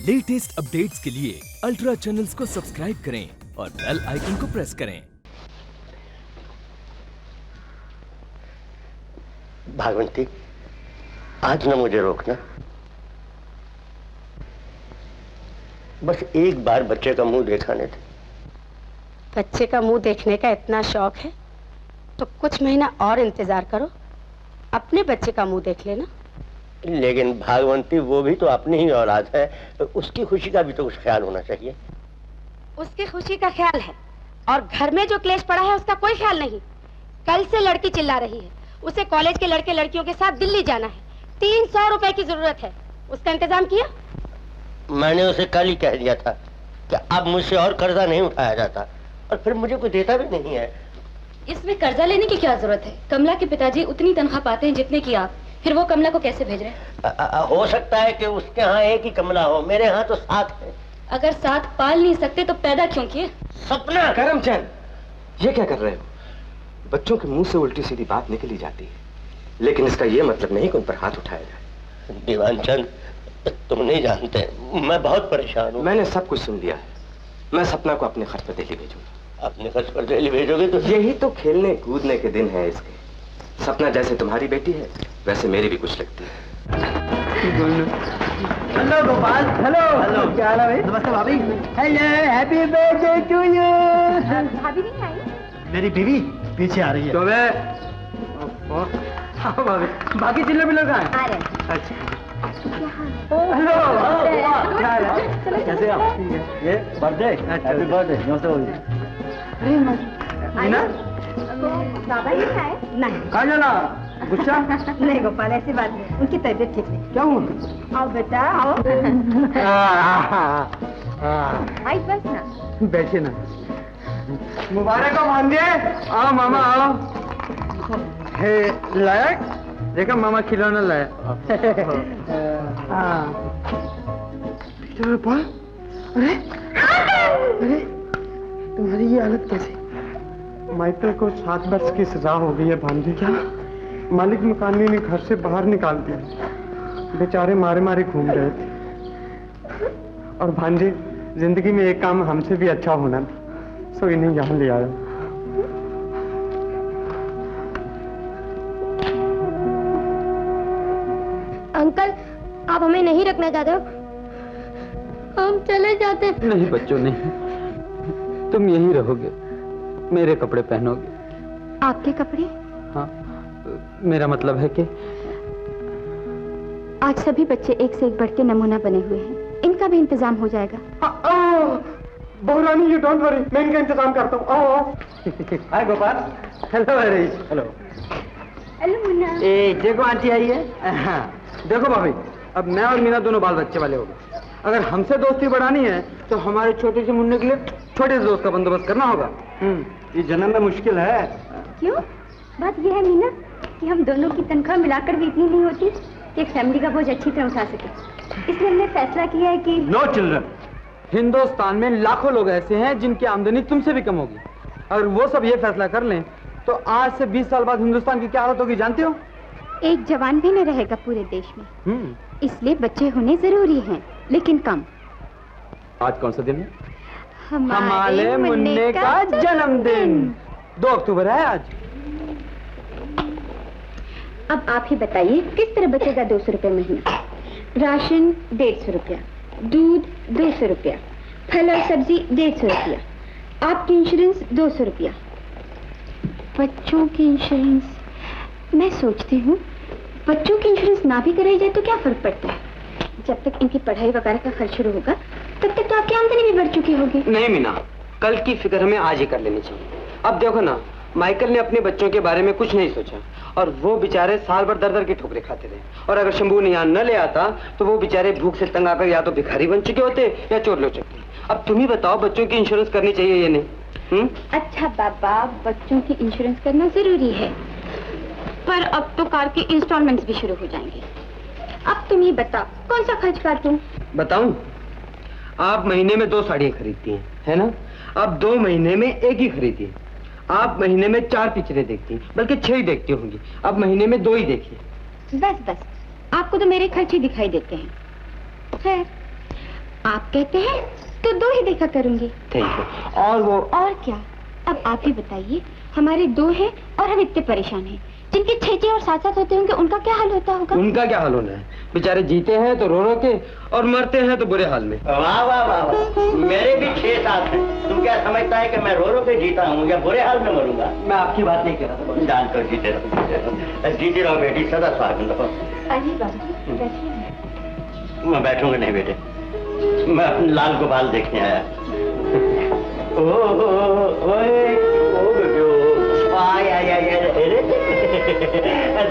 Latest updates के लिए ultra channels को सब्सक्राइब करें और बेल आइकन को प्रेस करें। भागवंती, आज न मुझे रोकना। बस एक बार बच्चे का मुंह दिखाने थे। बच्चे का मुंह देखने का इतना शौक है तो कुछ महीना और इंतजार करो, अपने बच्चे का मुंह देख लेना। लेकिन भागवंती, वो भी तो अपनी ही औलाद है, उसकी खुशी का भी तो कुछ ख्याल होना चाहिए। उसकी खुशी का ख्याल है और घर में जो क्लेश पड़ा है उसका कोई ख्याल नहीं। कल से लड़की चिल्ला रही है, उसे कॉलेज के लड़के लड़कियों के साथ दिल्ली जाना है, 300 रुपए की जरूरत है। उसका इंतजाम किया? मैंने उसे कल ही कह दिया था कि अब मुझसे और कर्जा नहीं उठाया जाता, और फिर मुझे कोई देता भी नहीं है। इसमें कर्जा लेने की क्या जरूरत है? कमला के पिताजी उतनी तनख्वाह पाते हैं जितने की आप, फिर वो कमला को कैसे भेज रहे हैं? हो सकता है कि उसके यहाँ एक ही कमला हो, मेरे यहाँ तो 7 है। अगर 7 पाल नहीं सकते तो पैदा क्यों किए? सपना। करमचंद, ये क्या कर रहे हो? बच्चों के मुंह से उल्टी सीधी बात निकली जाती है, लेकिन इसका ये मतलब नहीं कि उन पर हाथ उठाया जाए। दीवानचंद, तुम नहीं जानते, मैं बहुत परेशान हूँ। मैंने सब कुछ सुन लिया है। मैं सपना को अपने खर्च पर दिल्ली भेजूंगा। अपने खर्च पर दिल्ली भेजोगे तो? यही तो खेलने कूदने के दिन है इसके। सपना जैसे तुम्हारी बेटी है वैसे मेरी भी कुछ लगती है। हेलो गोपाल। हेलो हेलो, क्या हाल है भाई? नमस्ते भाभी। Hello, happy birthday to you. भाभी नहीं आई? मेरी बीवी पीछे आ रही है। तो मैं हाँ भाभी, बाकी चिल्ले मिलो कहाँ आ रहे हैं। अच्छा, हेलो, क्या हाल है? कैसे आप? ये बर्थडे, हैप्पी बर्थडे। नमस्ते भाभी। मीना, बाबा ये है? नहीं। कहाँ जाना? गुस्सा? नहीं गोपाल, ऐसी बात नहीं, उनकी तबीयत ठीक नहीं। क्या हुआ? आओ बेटा आओ। आई बस ना। बैठे ना। मुबारक हो भांजे। आओ मामा आओ। हे लायक, देखा मामा खिलौना लाया। अरे अरे, तुम्हारी ये हालत कैसे? माइकल को 7 वर्ष की सजा हो गई है भांजे। क्या? मालिक मकानी ने घर से बाहर निकाल दिया। बेचारे मारे मारे घूम रहे थे। और भांजे, जिंदगी में एक काम हमसे भी अच्छा होना था, सो इन्हें यहाँ ले आया। अंकल, आप हमें नहीं रखना चाहते हो? हम चले जाते। नहीं बच्चों, नहीं, तुम यहीं रहोगे, मेरे कपड़े पहनोगे। आपके कपड़े? हाँ, मेरा मतलब है कि आज सभी बच्चे एक से एक बढ़ के नमूना बने हुए हैं, इनका भी इंतजाम हो जाएगा। बहुरानी, यू डोंट वरी, मैं इनका इंतजाम करता हूँ। आओ। Hi Gopal. Hello Harish. Hello. Hello Munna. ए, देखो आंटी आई है। हाँ, देखो भाभी, अब मैं और मीना दोनों बाल बच्चे वाले हो गए। अगर हमसे दोस्ती बढ़ानी है तो हमारे छोटे से मुन्ने के लिए छोटे से दोस्त का बंदोबस्त करना होगा। ये जन्म में मुश्किल है। क्यों? बात यह है मीना कि हम दोनों की तनख्वाह मिलाकर भी इतनी नहीं होती कि एक फैमिली का बोझ अच्छी तरह उठा सके। इसलिए हमने फैसला किया है कि नो चिल्ड्रन। हिंदुस्तान में लाखों लोग ऐसे हैं जिनकी आमदनी तुमसे भी कम होगी। अगर वो सब ये फैसला कर लें तो आज से 20 साल बाद हिंदुस्तान की क्या हालत होगी जानते हो? एक जवान भी न रहेगा पूरे देश में। इसलिए बच्चे होने जरूरी हैं, लेकिन कम। आज कौन सा दिन है? हमारे मुन्ने का जन्मदिन 2 अक्टूबर है आज। अब आप ही बताइए किस तरह बचेगा 200 रुपये महीना? राशन 150 रुपया, दूध 200 रुपया, फल और सब्जी 150 रुपया, आपकी इंश्योरेंस 200 रुपया। बच्चों की इंश्योरेंस, मैं सोचती हूँ बच्चों की इंश्योरेंस ना भी कराई जाए तो क्या फर्क पड़ता है? जब तक इनकी पढ़ाई वगैरह का खर्च शुरू होगा तब तक तो आपकी आमदनी भी बढ़ चुकी होगी। नहीं मीना, कल की फिक्र हमें आज ही कर लेनी चाहिए। अब देखो ना, माइकल ने अपने बच्चों के बारे में कुछ नहीं सोचा और वो बेचारे साल भर दर दर की ठोकरें खाते रहे। और अगर शंभू ने यहाँ न ले आता तो वो बेचारे भूख से तंग आकर या तो भिखारी बन चुके होते या चोर ले चुके। अब तुम ही बताओ, बच्चों की इंश्योरेंस करनी चाहिए या नहीं? अच्छा बाबा, बच्चों की इंश्योरेंस करना जरूरी है, पर अब तो कार के इंस्टॉलमेंट्स भी शुरू हो जाएंगे। अब तुम ही बताओ कौन सा खर्च काटूं? बताऊं? आप महीने में 2 साड़ियाँ खरीदती हैं, है ना? अब 2 महीने में एक ही खरीदिए। आप महीने में 4 पिक्चरें देखती हैं, बल्कि 6 ही देखती होंगी। अब महीने में 2 ही देखिए। बस बस, आपको तो मेरे खर्च ही दिखाई देते हैं। खैर, आप कहते हैं तो 2 ही देखा करूंगी। ठीक है। और वो और क्या, अब आप ही बताइए, हमारे 2 हैं और हम इतने परेशान हैं। जिनके 6 और 7 होते होंगे उनका क्या हाल होता होगा? उनका क्या हाल होना है? बेचारे जीते हैं तो रो रो के और मरते हैं तो बुरे हाल में। वाह वाह वाह वाह, मेरे भी 6-7 हैं। तुम क्या समझता है कि मैं रो रो के जीता हूँ या बुरे हाल में मरूंगा? मैं आपकी बात नहीं कर रहा था। जान कर जीते रहो, जीते रहो बेटी, सदा स्वागत रहो। अरे बाबू बैठिए। मैं बैठूंगा नहीं बेटे, मैं अपने लाल गोपाल देखने आया।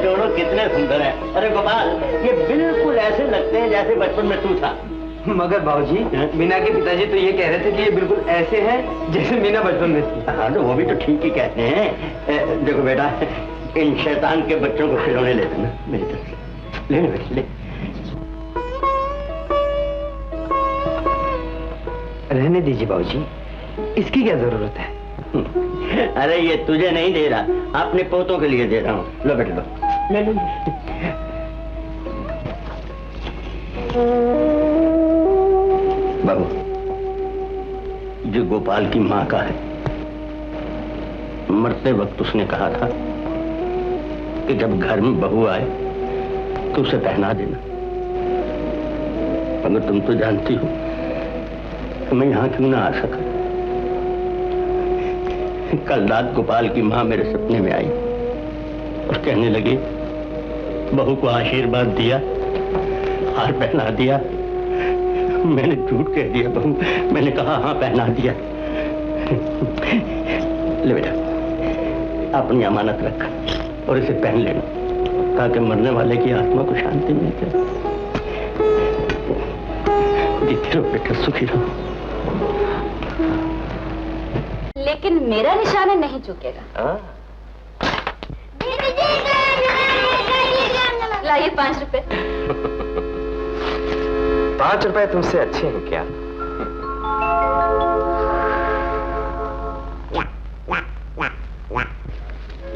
दोनों कितने सुंदर हैं। अरे गोपाल, ये बिल्कुल ऐसे लगते हैं जैसे बचपन में तू था। मगर बाबूजी, मीना के पिताजी तो ये कह रहे थे कि ये बिल्कुल ऐसे हैं जैसे मीना बचपन में थी। हाँ तो वो भी तो ठीक ही कहते हैं। देखो बेटा, इन शैतान के बच्चों को खिलौने ले देना मेरी तरफ से। ले बेटे ले। रहने दीजिए बाबूजी, इसकी क्या जरूरत है? अरे ये तुझे नहीं दे रहा, अपने पोतों के लिए दे रहा हूँ। लो बेटे लो, ले लो। बाबू, जो गोपाल की माँ का है, मरते वक्त उसने कहा था कि जब घर में बहू आए तो उसे पहना देना। मगर तुम तो जानती हो कि मैं यहाँ क्यों ना आ सका। कल रात गोपाल की माँ मेरे सपने में आई और कहने लगी, बहू को आशीर्वाद दिया, हार पहना दिया। मैंने झूठ कह दिया बहू, मैंने कहा हाँ पहना दिया। ले बेटा, अपनी अमानत रख और इसे पहन लेना ताकि मरने वाले की आत्मा को शांति मिल जाए। जीते रहो बेटा, सुखी रहो। लेकिन मेरा निशाना नहीं चूकेगा। लाइए 5 रुपए। 5 रुपए तुमसे अच्छे हैं क्या?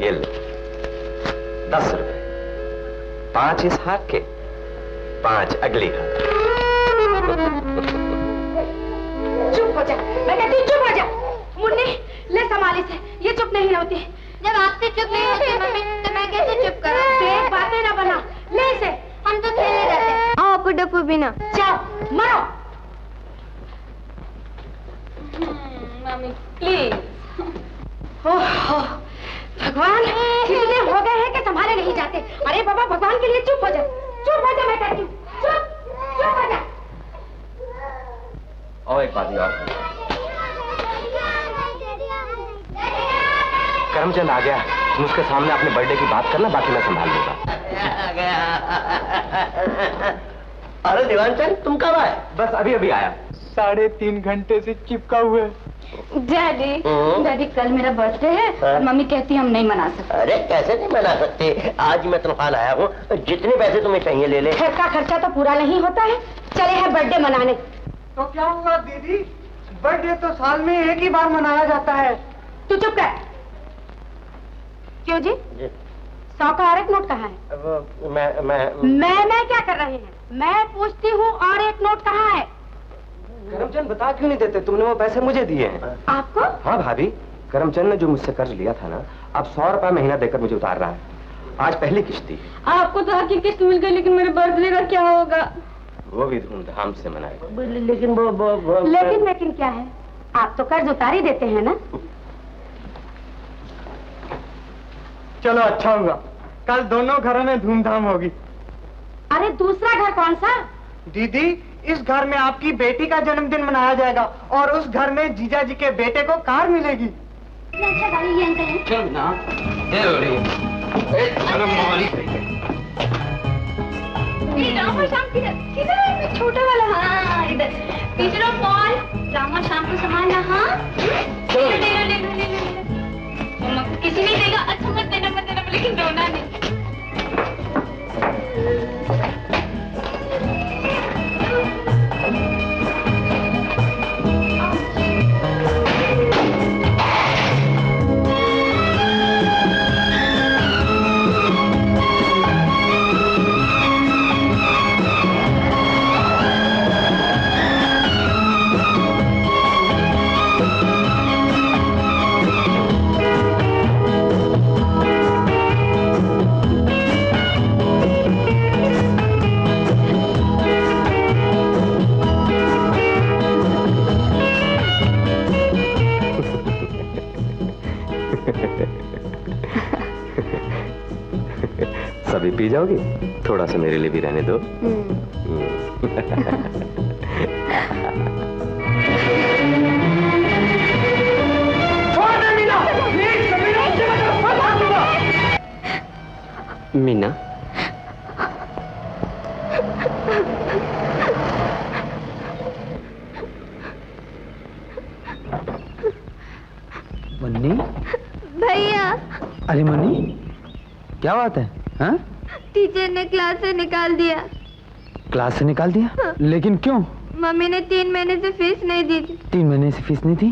ये लो 10 रुपए। 5 इस हाथ के, 5 अगली हाथ। चुप हो जा, मैं कहती हूँ चुप हो जा। मुन्नी ले संभाली से, ये चुप नहीं होती। जब आपसे चुप नहीं होती मम्मी तो मैं कैसे चुप करूं? देख बातें ना बना, ले इसे। हम तो खेलने जाते हैं। आओ अपू डप्पू बिना। जाओ मरो। Mummy please. ओह भगवान, कितने हो गए हैं कि संभाले नहीं जाते। अरे बाबा भगवान के लिए चुप हो जा, चुप हो जा, मैं कहती हूँ चुप चुप हो जा। और एक बात और, करमचंद आ गया, तुम उसके सामने अपने बर्थडे की बात करना, बाकी मैं संभाल लूंगा। अरे दीवानचंद, तुम कब आए? बस अभी अभी आया। 3.5 घंटे से चिपका हुए। डैडी कल मेरा बर्थडे है, मम्मी कहती हम नहीं मना सकते। अरे कैसे नहीं मना सकते, आज मैं तनख्वाह लाया हूँ, जितने पैसे तुम्हें चाहिए ले ले। घर का खर्चा तो पूरा नहीं होता है, चले हैं बर्थडे मनाने। तो क्या हुआ दीदी, बर्थडे तो साल में 1 ही बार मनाया जाता है। तू चुप कर। क्यों जी? 100 का और एक नोट कहाँ है? मैं क्या कर रहे हैं? मैं पूछती हूँ और एक नोट कहाँ है? करमचंद बता क्यों नहीं देते? तुमने वो पैसे मुझे दिए हैं। आपको? हाँ भाभी, करमचंद ने जो मुझसे कर्ज लिया था ना, अब 100 रुपए महीना देकर मुझे उतार रहा है। आज पहली किश्त थी। आपको तो आखिर किस्त मिल गई, लेकिन मेरे बर्थडे का क्या होगा? वो भी धूमधाम से मनाएगा। लेकिन क्या है? आप तो कर्ज उतार ही देते हैं ना? चलो अच्छा हुआ, कल दोनों घरों में धूमधाम होगी। अरे दूसरा घर कौन सा? दीदी, इस घर में आपकी बेटी का जन्मदिन मनाया जाएगा और उस घर में जीजा जी के बेटे को कार मिलेगी। छोटा वाला। हाँ इधर। टीचर ऑफ पॉल, रामा शाम को सामान। हाँ किसी नहीं देगा। अच्छा मत देना, लेकिन रोना नहीं। पी जाओगी? थोड़ा सा मेरे लिए भी रहने दो। मीना, मुन्नी, भैया अरे मुन्नी, क्या बात है? हाँ? टीचर ने क्लास से निकाल दिया। क्लास से निकाल दिया? लेकिन क्यों? मम्मी ने 3 महीने से फीस नहीं दी थी। 3 महीने से फीस नहीं थी?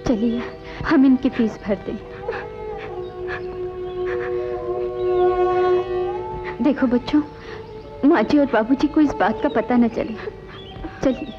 चलिए हम इनकी फीस भर दें। देखो बच्चों, माँ जी और बाबूजी को इस बात का पता न चले। चलिए।